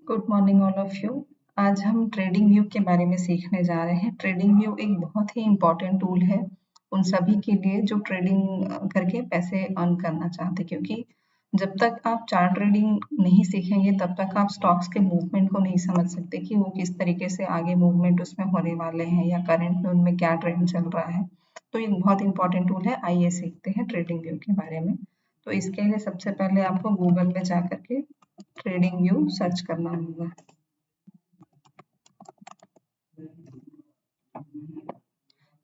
Good morning all of you. आज हम trading view के बारे में सीखने जा रहे हैं। ट्रेडिंग व्यू एक बहुत ही इम्पोर्टेंट टूल है उन सभी के लिए जो ट्रेडिंग करके पैसे अर्न करना चाहते हैं, क्योंकि जब तक आप चार्ट ट्रेडिंग नहीं सीखेंगे तब तक आप स्टॉक्स के मूवमेंट को नहीं समझ सकते कि वो किस तरीके से आगे मूवमेंट उसमें होने वाले हैं या करंट में उनमें क्या ट्रेंड चल रहा है। तो ये बहुत इंपॉर्टेंट टूल है। आइए सीखते हैं ट्रेडिंग व्यू के बारे में। तो इसके लिए सबसे पहले आपको गूगल में जा करके ट्रेडिंग व्यू सर्च करना होगा।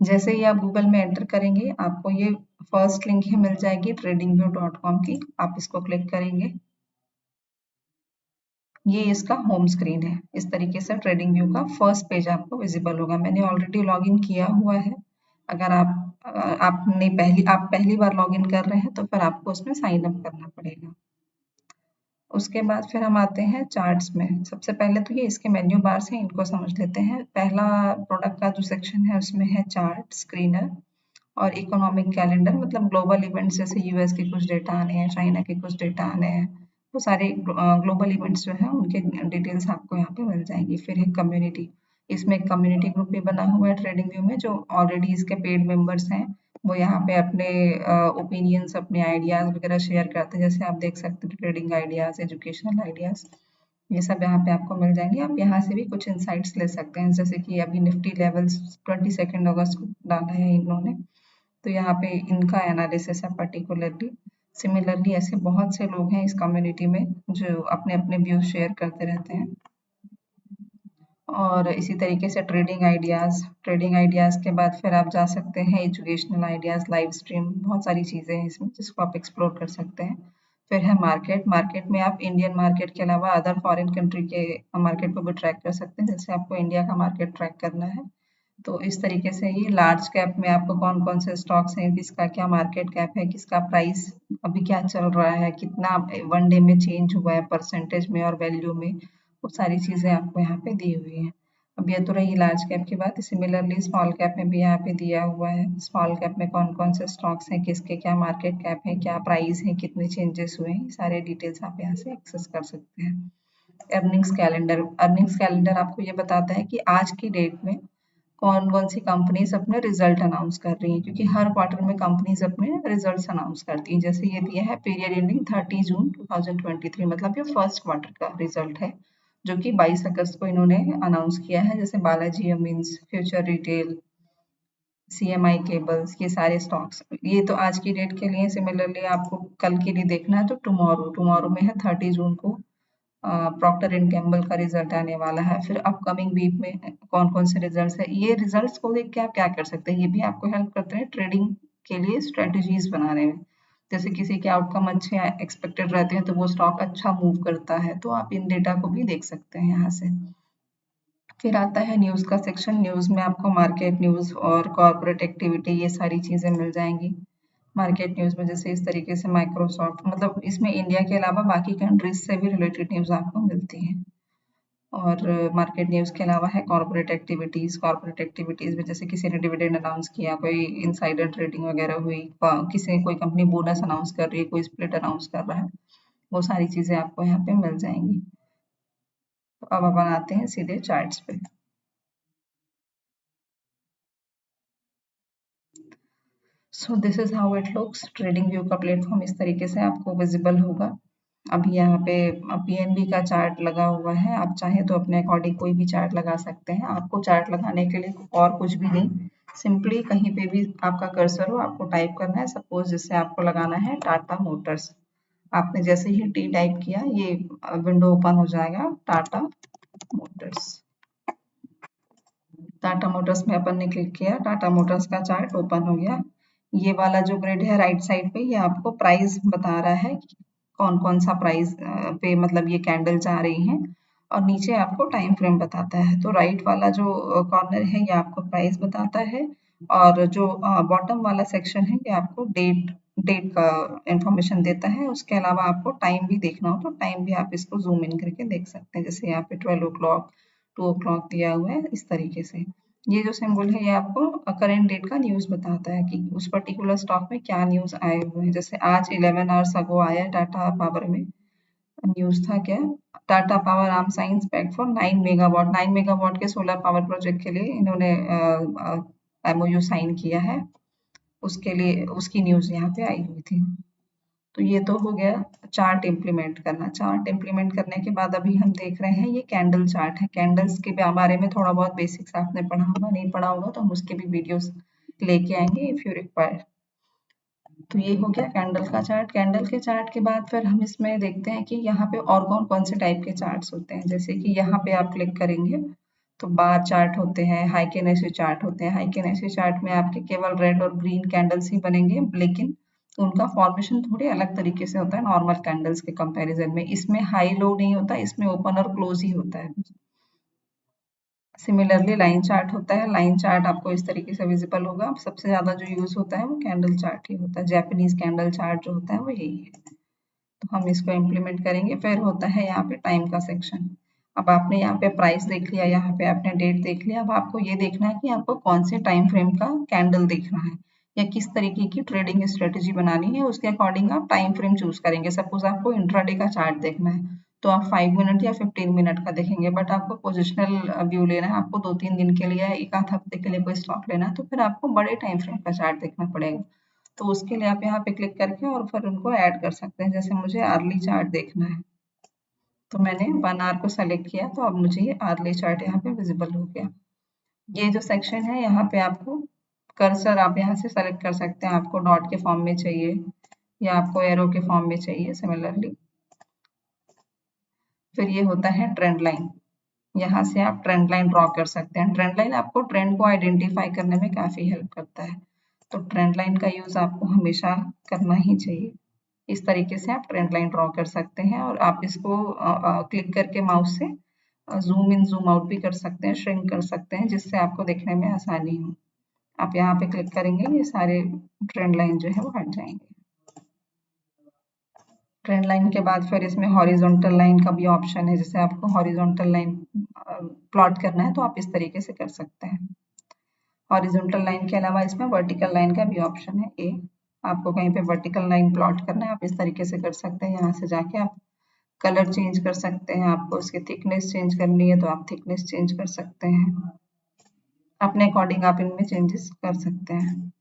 जैसे ही आप गूगल में एंटर करेंगे आपको ये फर्स्ट लिंक ही मिल जाएगी tradingview.com की। आप इसको क्लिक करेंगे, ये इसका होम स्क्रीन है। इस तरीके से ट्रेडिंग व्यू का फर्स्ट पेज आपको विजिबल होगा। मैंने ऑलरेडी लॉगिन किया हुआ है। अगर आप पहली बार लॉगिन कर रहे हैं तो फिर आपको उसमें साइन अप करना पड़ेगा। उसके बाद फिर हम आते हैं चार्ट्स में। सबसे पहले तो ये इसके मेन्यू बार से इनको समझ लेते हैं। पहला प्रोडक्ट का जो सेक्शन है उसमें है चार्ट स्क्रीनर और इकोनॉमिक कैलेंडर, मतलब ग्लोबल इवेंट्स जैसे यूएस के कुछ डेटा आने हैं, चाइना के कुछ डेटा आने हैं, वो सारे ग्लोबल इवेंट्स जो हैं उनके डिटेल्स आपको यहाँ पे मिल जाएंगी। फिर है कम्युनिटी, इसमें एक कम्युनिटी ग्रुप भी बना हुआ है ट्रेडिंग व्यू में। जो ऑलरेडी इसके पेड मेंबर्स हैं वो यहाँ पे अपने ओपिनियंस, अपने आइडियाज वगैरह शेयर करते हैं। जैसे आप देख सकते हैं ट्रेडिंग आइडियाज, एजुकेशनल आइडियाज, ये सब यहाँ पे आपको मिल जाएंगे। आप यहाँ से भी कुछ इंसाइट्स ले सकते हैं। जैसे कि अभी निफ्टी लेवल्स 22 अगस्त को डाला है इन्होंने, तो यहाँ पे इनका एनालिसिस है पर्टिकुलरली। सिमिलरली ऐसे बहुत से लोग हैं इस कम्युनिटी में जो अपने अपने व्यूज शेयर करते रहते हैं। और इसी तरीके से ट्रेडिंग आइडियाज के बाद फिर आप जा सकते हैं एजुकेशनल आइडियाज, लाइव स्ट्रीम, बहुत सारी चीजें हैं इसमें जिसको आप एक्सप्लोर कर सकते हैं। फिर है मार्केट में आप इंडियन मार्केट के अलावा अदर फॉरेन कंट्री के मार्केट को भी ट्रैक कर सकते हैं। जैसे आपको इंडिया का मार्केट ट्रैक करना है तो इस तरीके से ये लार्ज कैप में आपको कौन कौन से स्टॉक्स हैं, किसका क्या मार्केट कैप है, किसका प्राइस अभी क्या चल रहा है, कितना वन डे में चेंज हुआ है परसेंटेज में और वैल्यू में, वो सारी चीजें आपको यहाँ पे दी हुई हैं। अब ये तो रही लार्ज कैप की बात। सिमिलरली स्मॉल कैप में भी यहाँ पे दिया हुआ है। स्मॉल कैप में कौन कौन से स्टॉक्स हैं, किसके क्या मार्केट कैप है, क्या प्राइस है, कितने चेंजेस हुए हैं, सारे डिटेल्स आप यहाँ से एक्सेस कर सकते हैं। अर्निंग्स कैलेंडर आपको ये बताता है कि आज की डेट में कौन कौन सी कंपनीज अपने रिजल्ट अनाउंस कर रही हैं, क्योंकि हर क्वार्टर में कंपनीज अपने रिजल्ट्स अनाउंस करती हैं। जैसे ये दिया है पीरियड एंडिंग 30 जून 2023, मतलब ये फर्स्ट क्वार्टर का रिजल्ट है जो कि 22 अगस्त को इन्होंने अनाउंस किया है। जैसे Balaji amines, future retail, CMI cables, ये सारे स्टॉक्स, ये तो आज की डेट के लिए। सिमिलरली आपको कल के लिए देखना है तो टुमारो में है 30 जून को प्रॉक्टर एंड गैम्बल का रिजल्ट आने वाला है। फिर अपकमिंग वीक में कौन कौन से रिजल्ट्स है, ये रिजल्ट्स को देख के आप क्या कर सकते हैं, ये भी आपको हेल्प करते हैं ट्रेडिंग के लिए स्ट्रेटजीज बनाने में। जैसे किसी के आउटकम अच्छे एक्सपेक्टेड रहते हैं तो वो स्टॉक अच्छा मूव करता है, तो आप इन डेटा को भी देख सकते हैं यहाँ से। फिर आता है न्यूज़ का सेक्शन। न्यूज़ में आपको मार्केट न्यूज़ और कॉर्पोरेट एक्टिविटी, ये सारी चीज़ें मिल जाएंगी। मार्केट न्यूज़ में जैसे इस तरीके से माइक्रोसॉफ्ट, मतलब इसमें इंडिया के अलावा बाकी कंट्रीज से भी रिलेटेड न्यूज़ आपको मिलती है। और मार्केट न्यूज़ के अलावा है कॉर्पोरेट एक्टिविटीज़ में जैसे किसी ने डिविडेंड अनाउंस किया, कोई इनसाइडर ट्रेडिंग वगैरह हुई, किसी कोई कंपनी बोनस अनाउंस कर रही है, कोई स्प्लिट अनाउंस कर रहा है, वो सारी चीज़ें आपको यहाँ पे मिल जाएंगी। तो अब अपन आते हैं सीधे चार्ट्स पे। So this is how it looks. Trading view का प्लेटफॉर्म इस तरीके से आपको विजिबल होगा। अभी यहाँ पे पीएनबी का चार्ट लगा हुआ है। आप चाहें तो अपने अकॉर्डिंग कोई भी चार्ट लगा सकते हैं। आपको चार्ट लगाने के लिए और कुछ भी नहीं, सिंपली कहीं पे भी आपका कर्सर हो, आपको टाइप करना है। सपोज जिससे आपको लगाना है टाटा मोटर्स, आपने जैसे ही टी टाइप किया ये विंडो ओपन हो जाएगा टाटा मोटर्स। टाटा मोटर्स में अपन ने क्लिक किया, टाटा मोटर्स का चार्ट ओपन हो गया। ये वाला जो ग्रिड है राइट साइड पे, ये आपको प्राइस बता रहा है कि कौन कौन सा प्राइस पे मतलब ये कैंडल जा रही हैं, और नीचे आपको टाइम फ्रेम बताता है। तो राइट वाला जो कॉर्नर है ये आपको प्राइस बताता है, और जो बॉटम वाला सेक्शन है ये आपको डेट का इंफॉर्मेशन देता है। उसके अलावा आपको टाइम भी देखना हो तो टाइम भी आप इसको जूम इन करके देख सकते हैं। जैसे यहाँ पे 12 o'clock, 2 o'clock दिया हुआ है इस तरीके से। ये जो सिंबल है ये आपको करंट डेट का न्यूज़ बताता है कि उस पर्टिकुलर स्टॉक में क्या न्यूज़ आए हुए हैं। जैसे आज 11 आवर्स अगो आया है टाटा पावर में न्यूज़ था क्या, Tata power arm science pact for 9 megawatt, 9 megawatt के सोलर पावर प्रोजेक्ट के लिए इन्होंने एमओयू साइन किया है, उसके लिए उसकी न्यूज़ यहाँ पे आई हुई थी। तो ये तो हो गया चार्ट इम्प्लीमेंट करना। चार्ट इम्प्लीमेंट करने के बाद अभी हम देख रहे हैं ये कैंडल चार्ट है। कैंडल्स के बारे में थोड़ा बहुत बेसिक्स आपने पढ़ा होगा, नहीं पढ़ा होगा तो हम उसके भी वीडियोस लेके आएंगे इफ यू रिक्वायर। तो ये हो गया कैंडल का चार्ट। कैंडल के चार्ट के बाद फिर हम इसमें देखते हैं कि यहाँ पे और कौन कौन से टाइप के चार्ट्स होते हैं। जैसे कि यहाँ पे आप क्लिक करेंगे तो बार चार्ट होते हैं, हाइकेनेसी चार्ट होते हैं। हाइकेनेसी चार्ट में आपके केवल रेड और ग्रीन कैंडल्स ही बनेंगे, लेकिन उनका फॉर्मेशन थोड़े अलग तरीके से होता है नॉर्मल कैंडल्स के कंपैरिजन में। इसमें हाई लो नहीं होता, इसमें ओपन और क्लोज ही होता है। सिमिलरली लाइन चार्ट होता है। लाइन चार्ट आपको इस तरीके से विजिबल होगा। सबसे ज्यादा जो यूज होता है वो कैंडल चार्ट ही होता है। जापानीज कैंडल चार्ट जो होता है वो यही है। तो हम इसको इम्प्लीमेंट करेंगे। फिर होता है यहाँ पे टाइम का सेक्शन। अब आपने यहाँ पे प्राइस देख लिया, यहाँ पे आपने डेट देख लिया। अब आपको ये देखना है कि आपको कौन से टाइम फ्रेम का कैंडल देखना है या किस तरीके की ट्रेडिंग स्ट्रेटेजी बनानी है, उसके अकॉर्डिंग आप टाइम फ्रेम चूज करेंगे। सपोज आपको इंट्राडे का चार्ट देखना है तो आप 5 मिनट या 15 मिनट का देखेंगे, बट आपको पोजिशनल व्यू लेना है, आपको 2-3 दिन के लिए या एक आध हफ्ते के लिए कोई स्टॉक लेना है, तो फिर आपको बड़े टाइम फ्रेम का चार्ट देखना पड़ेगा। तो उसके लिए आप यहाँ पे क्लिक करके और फिर उनको ऐड कर सकते हैं। जैसे मुझे आर्ली चार्ट देखना है तो मैंने 1 आवर को सेलेक्ट किया, तो अब मुझे ये आर्ली चार्ट यहाँ पे विजिबल हो गया। ये जो सेक्शन है यहाँ पे आपको कर्सर आप यहाँ से सेलेक्ट कर सकते हैं, आपको डॉट के फॉर्म में चाहिए या आपको एरो के फॉर्म में चाहिए सिमिलरली। फिर ये होता है ट्रेंड लाइन। यहाँ से आप ट्रेंड लाइन ड्रॉ कर सकते हैं। ट्रेंड लाइन आपको ट्रेंड को आइडेंटिफाई करने में काफी हेल्प करता है, तो ट्रेंड लाइन का यूज आपको हमेशा करना ही चाहिए। इस तरीके से आप ट्रेंड लाइन ड्रॉ कर सकते हैं और आप इसको क्लिक करके माउस से जूम इन जूम आउट भी कर सकते हैं, श्रिंक कर सकते हैं, जिससे आपको देखने में आसानी हो। आप यहाँ पे क्लिक करेंगे, ये सारे ट्रेंड लाइन जो है वो हट जाएंगे। ट्रेंड लाइन के बाद फिर इसमें हॉरिजॉन्टल लाइन का भी ऑप्शन है। जैसे आपको हॉरिजॉन्टल लाइन प्लॉट करना है तो आप इस तरीके से कर सकते हैं। हॉरिजॉन्टल लाइन के अलावा इसमें वर्टिकल लाइन का भी ऑप्शन है। आपको कहीं पे वर्टिकल लाइन प्लॉट करना है, आप इस तरीके से कर सकते हैं। यहाँ से जाके आप कलर चेंज कर सकते हैं, आपको उसकी थिकनेस चेंज करनी है तो आप थिकनेस चेंज कर सकते हैं। अपने अकॉर्डिंग आप इनमें चेंजेस कर सकते हैं।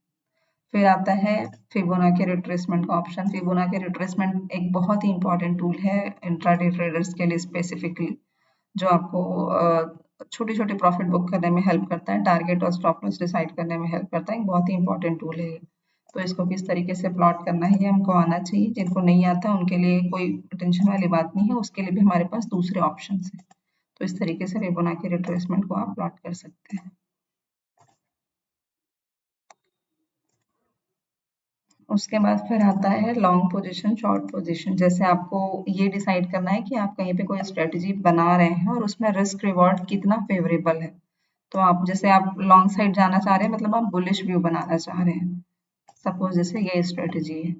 फिर आता है फिबोनाची रिट्रेसमेंट का ऑप्शन। फिबोनाची रिट्रेसमेंट एक बहुत ही इंपॉर्टेंट टूल है इंट्राडे ट्रेडर्स के लिए स्पेसिफिकली, जो आपको छोटे छोटे प्रॉफिट बुक करने में हेल्प करता है, टारगेट और स्टॉप लॉस डिसाइड करने में हेल्प करता है। एक बहुत ही इंपॉर्टेंट टूल है ये। तो इसको किस तरीके से प्लॉट करना है ये हमको आना चाहिए। जिनको नहीं आता उनके लिए कोई टेंशन वाली बात नहीं है, उसके लिए भी हमारे पास दूसरे ऑप्शन है। तो इस तरीके से फिबोनाची रिट्रेसमेंट को आप प्लॉट कर सकते हैं। उसके बाद फिर आता है लॉन्ग पोजीशन, शॉर्ट पोजीशन। जैसे आपको ये डिसाइड करना है कि आप कहीं पे कोई स्ट्रेटजी बना रहे हैं और उसमें रिस्क रिवॉर्ड कितना फेवरेबल है। तो आप जैसे आप लॉन्ग साइड जाना चाह रहे हैं, मतलब आप बुलिश व्यू बनाना चाह रहे हैं। सपोज जैसे ये स्ट्रेटजी है,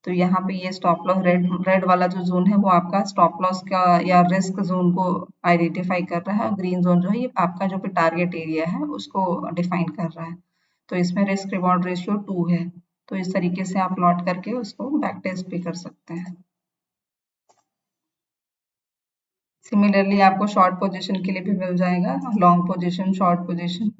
तो यहाँ पे ये स्टॉप लॉस रेड रेड वाला जो जोन है वो आपका स्टॉप लॉस का या रिस्क जोन को आइडेंटिफाई कर रहा है, और ग्रीन जोन जो है ये आपका जो टारगेट एरिया है उसको डिफाइन कर रहा है। तो इसमें रिस्क रिवॉर्ड रेशियो 2 है। तो इस तरीके से आप प्लॉट करके उसको बैक टेस्ट भी कर सकते हैं। सिमिलरली आपको शॉर्ट पोजीशन के लिए भी मिल जाएगा, लॉन्ग पोजीशन, शॉर्ट पोजीशन।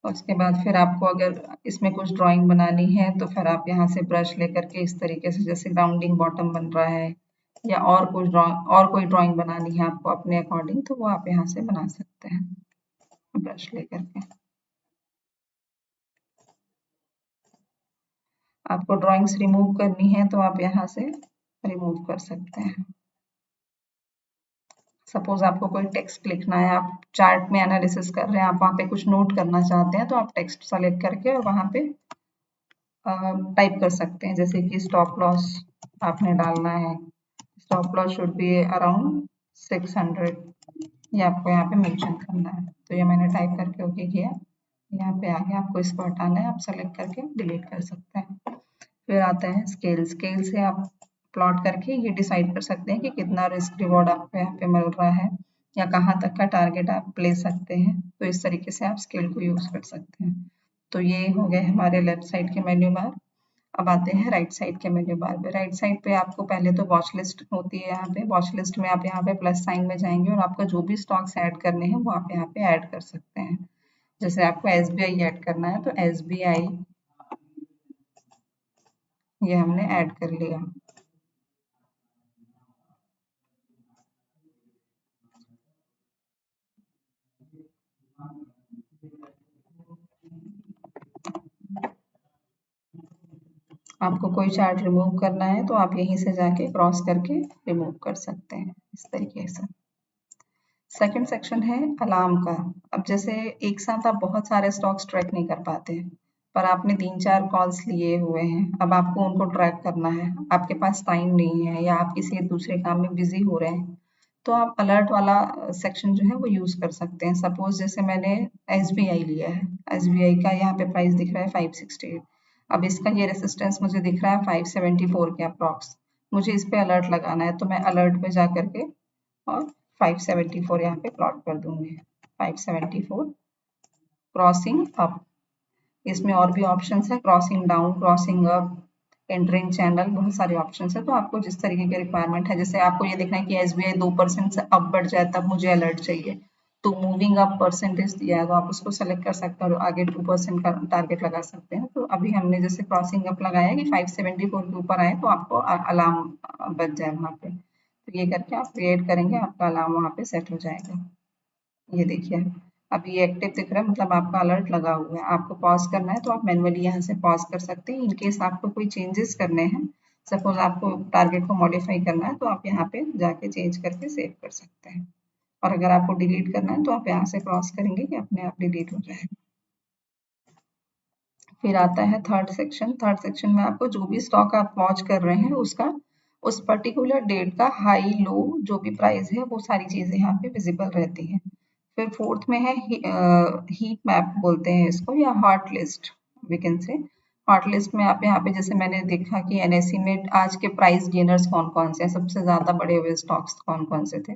उसके बाद फिर आपको अगर इसमें कुछ ड्राइंग बनानी है तो फिर आप यहाँ से ब्रश लेकर के इस तरीके से, जैसे राउंडिंग बॉटम बन रहा है या और कुछ कोई ड्राइंग बनानी है आपको अपने अकॉर्डिंग, तो वो आप यहाँ से बना सकते हैं ब्रश लेकर के। आपको ड्राइंग्स रिमूव करनी है तो आप यहाँ से रिमूव कर सकते हैं। सपोज आपको कोई टेक्स्ट लिखना है, आप चार्ट में एनालिसिस कर रहे हैं, आप वहाँ पे कुछ नोट करना चाहते हैं, तो आप टेक्स्ट सेलेक्ट करके और वहाँ पे टाइप कर सकते हैं। जैसे कि स्टॉप लॉस आपने डालना है, stop loss should be around 600, ये आपको यहाँ पे मेंशन करना है। तो ये मैंने टाइप करके ओके किया, यहाँ पे आ गया। आपको इसको हटाना है, आप सेलेक्ट करके डिलीट कर सकते हैं। फिर आता है स्केल। स्केल से आप प्लॉट करके ये डिसाइड कर सकते हैं कि कितना रिस्क रिवॉर्ड आपको यहाँ पे मिल रहा है या कहाँ तक का टारगेट आप ले सकते हैं। तो इस तरीके से आप स्केल को यूज कर सकते हैं। तो ये हो गए हमारे लेफ्ट साइड के मेन्यू बार। अब आते हैं राइट साइड के मेन्यू बार पे। राइट साइड पे आपको पहले तो वॉच लिस्ट होती है, यहाँ पे वॉच लिस्ट में आप यहाँ पे प्लस साइन में जाएंगे और आपका जो भी स्टॉक्स ऐड करने हैं वो आप यहाँ पे ऐड कर सकते हैं। जैसे आपको SBI ऐड करना है तो SBI ये हमने ऐड कर लिया। आपको कोई चार्ट रिमूव करना है तो आप यहीं से जाके क्रॉस करके रिमूव कर सकते हैं इस तरीके से। सेकंड सेक्शन है अलार्म का। अब जैसे एक साथ आप बहुत सारे स्टॉक्स ट्रैक नहीं कर पाते हैं, पर आपने 3-4 कॉल्स लिए हुए हैं, अब आपको उनको ट्रैक करना है, आपके पास टाइम नहीं है या आप किसी दूसरे काम में बिजी हो रहे हैं, तो आप अलर्ट वाला सेक्शन जो है वो यूज कर सकते हैं। सपोज जैसे मैंने SBI लिया है, SBI का यहाँ पे प्राइस दिख रहा है 568, अब इसका ये रेसिस्टेंस मुझे दिख रहा है 574 के अप्रॉक्स, मुझे इस पे अलर्ट लगाना है तो मैं अलर्ट पे जा करके और 574 यहाँ पे प्लॉट कर दूंगी। 574 क्रॉसिंग अप, इसमें और भी ऑप्शंस है, crossing down, crossing up, entering channel, बहुत सारे ऑप्शंस है। तो आपको जिस तरीके की रिक्वायरमेंट है, जैसे आपको ये देखना है कि SBI 2% से अप बढ़ जाए तब मुझे अलर्ट चाहिए, तो मूविंग अप परसेंटेज दिया है तो आप उसको सेलेक्ट कर सकते हैं और आगे 2% का टारगेट लगा सकते हैं। तो अभी हमने जैसे क्रॉसिंग अप लगाया कि 574 के ऊपर आए तो आपको अलार्म बज जाए वहाँ पे, तो ये करके आप क्रिएट करेंगे, आपका अलार्म वहाँ पे सेट हो जाएगा। ये देखिए अब ये एक्टिव दिख रहा है, मतलब आपका अलर्ट लगा हुआ है। आपको पॉज करना है तो आप मैनुअली यहाँ से पॉज कर सकते हैं। इन केस आपको कोई चेंजेस करने हैं, सपोज आपको टारगेट को मॉडिफाई करना है तो आप यहाँ पे जाके चेंज करके सेव कर सकते हैं, और अगर आपको डिलीट करना है तो आप यहाँ से क्रॉस करेंगे कि अपने आप डिलीट हो जाएगा। फिर आता है थर्ड सेक्शन। थर्ड सेक्शन में आपको जो भी स्टॉक आप वॉच कर रहे हैं उसका उस पर्टिकुलर डेट का हाई लो जो भी प्राइस है वो सारी चीजें यहाँ पे विजिबल रहती हैं। फिर फोर्थ में है हीट मैप बोलते हैं इसको, या hot list we can say. Hot list में आप यहाँ पे जैसे मैंने देखा कि NSE में आज के प्राइस गेनर्स कौन कौन से हैं, सबसे ज्यादा बढ़े हुए स्टॉक्स कौन कौन से थे,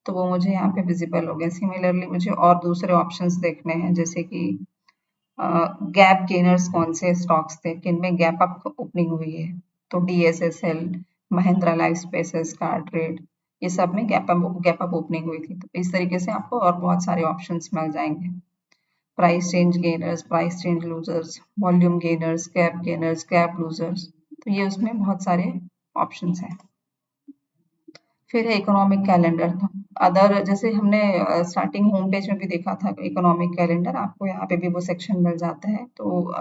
तो वो मुझे यहाँ पे विजिबल हो गए। सिमिलरली मुझे और दूसरे ऑप्शंस देखने हैं, जैसे कि गैप गेनर्स कौन से स्टॉक्स थे, किन में गैप अप ओपनिंग हुई है, तो DSSL, Mahindra life spaces, CarTrade, ये सब में गैप अप ओपनिंग हुई थी। तो इस तरीके से आपको और बहुत सारे ऑप्शंस मिल जाएंगे। Price change gainers, price change losers, volume gainers, gap losers, तो ये उसमें बहुत सारे ऑप्शंस हैं। फिर है इकोनॉमिक कैलेंडर। तो अदर जैसे हमने स्टार्टिंग होम पेज में भी देखा था इकोनॉमिक कैलेंडर, आपको यहाँ पे भी वो सेक्शन मिल जाता है। तो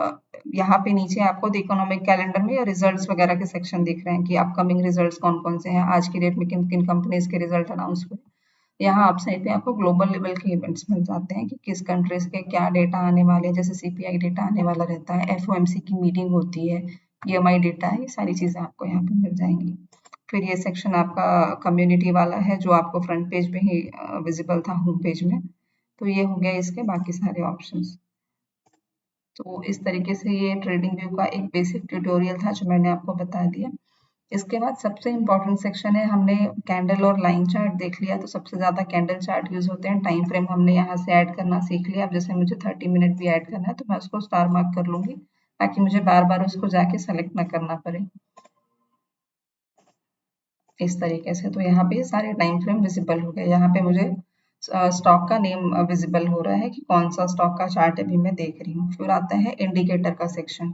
यहाँ पे नीचे आपको इकोनॉमिक कैलेंडर में या रिजल्ट्स वगैरह के सेक्शन दिख रहे हैं कि अपकमिंग रिजल्ट्स कौन कौन से हैं, आज की डेट में किन किन कंपनीज के रिजल्ट अनाउंस हुए। यहाँ आप साइड पे आपको ग्लोबल लेवल के इवेंट्स मिल जाते हैं कि किस कंट्रीज के क्या डेटा आने वाले हैं, जैसे CPI डेटा आने वाला रहता है, FOMC की मीटिंग होती है, PMI डेटा है, ये सारी चीजें आपको यहाँ पे मिल जाएंगी। फिर ये सेक्शन आपका कम्युनिटी वाला है जो आपको फ्रंट पेज में ही विजिबल था होम पेज में। तो ये हो गया इसके बाकी सारे ऑप्शंस। तो इस तरीके से ये ट्रेडिंग व्यू का एक बेसिक ट्यूटोरियल था जो मैंने आपको बता दिया। इसके बाद सबसे इम्पोर्टेंट सेक्शन है, हमने कैंडल और लाइन चार्ट देख लिया, तो सबसे ज्यादा कैंडल चार्ट यूज होते हैं। टाइम फ्रेम हमने यहाँ से ऐड करना सीख लिया। अब जैसे मुझे 30 मिनट भी ऐड करना है तो मैं उसको स्टार मार्क कर लूंगी ताकि मुझे बार बार उसको जाके सेलेक्ट ना करना पड़े, इस तरीके से। तो यहाँ पे सारे टाइम फ्रेम विजिबल हो गए। यहाँ पे मुझे स्टॉक का नेम विजिबल हो रहा है कि कौन सा स्टॉक का चार्ट अभी मैं देख रही हूँ। फिर आता है इंडिकेटर का सेक्शन।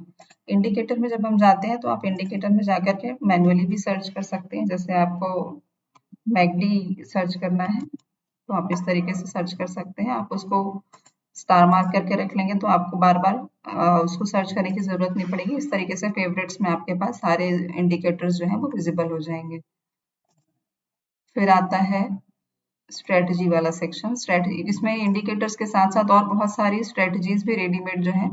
इंडिकेटर में जब हम जाते हैं तो आप इंडिकेटर में जाकर के मैन्युअली भी सर्च कर सकते हैं। जैसे आपको मैकडी सर्च करना है तो आप इस तरीके से सर्च कर सकते हैं। आप उसको स्टार मार्क करके रख लेंगे तो आपको बार बार उसको सर्च करने की जरूरत नहीं पड़ेगी। इस तरीके से फेवरेट्स में आपके पास सारे इंडिकेटर्स जो हैं वो विजिबल हो जाएंगे। फिर आता है स्ट्रेटजी वाला सेक्शन। स्ट्रेटजी, इसमें इंडिकेटर्स के साथ साथ और बहुत सारी स्ट्रेटजीज भी रेडीमेड जो है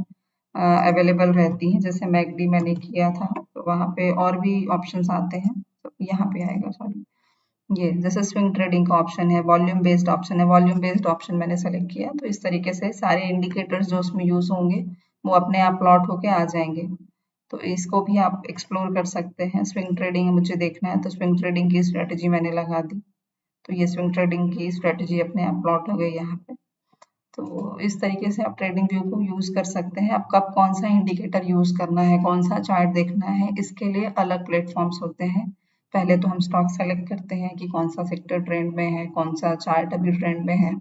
अवेलेबल रहती हैं। जैसे मैकडी मैंने किया था तो वहाँ पे और भी ऑप्शंस आते हैं, तो यहाँ पे आएगा, सॉरी, ये जैसे स्विंग ट्रेडिंग का ऑप्शन है, वॉल्यूम बेस्ड ऑप्शन है, वॉल्यूम बेस्ड ऑप्शन मैंने सेलेक्ट किया। तो इस तरीके से सारे इंडिकेटर्स जो उसमें यूज होंगे वो अपने आप प्लॉट होके आ जाएंगे। तो इसको भी आप एक्सप्लोर कर सकते हैं। स्विंग ट्रेडिंग मुझे देखना है तो स्विंग ट्रेडिंग की स्ट्रेटजी मैंने लगा दी, तो ये स्विंग ट्रेडिंग की स्ट्रेटजी अपने आप प्लॉट हो गई यहाँ पे। तो इस तरीके से आप ट्रेडिंग व्यू को यूज़ कर सकते हैं। अब कब कौन सा इंडिकेटर यूज़ करना है, कौन सा चार्ट देखना है, इसके लिए अलग प्लेटफॉर्म्स होते हैं। पहले तो हम स्टॉक सेलेक्ट करते हैं कि कौन सा सेक्टर ट्रेंड में है, कौन सा चार्ट अभी ट्रेंड में है।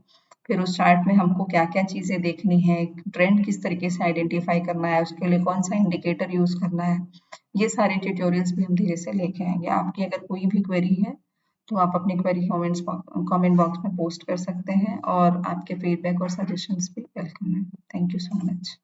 फिर उस चार्ट में हमको क्या-क्या चीज़ें देखनी है, ट्रेंड किस तरीके से आइडेंटिफाई करना है, उसके लिए कौन सा इंडिकेटर यूज़ करना है। ये सारे ट्यूटोरियल्स भी हम धीरे से लेके आएँगे। आपकी अगर कोई भी क्वेरी है तो आप अपनी क्वेरी कमेंट बॉक्स में पोस्ट कर सकते हैं और आपके फीडबैक और सजेशंस भी वेलकम है। Thank you so much.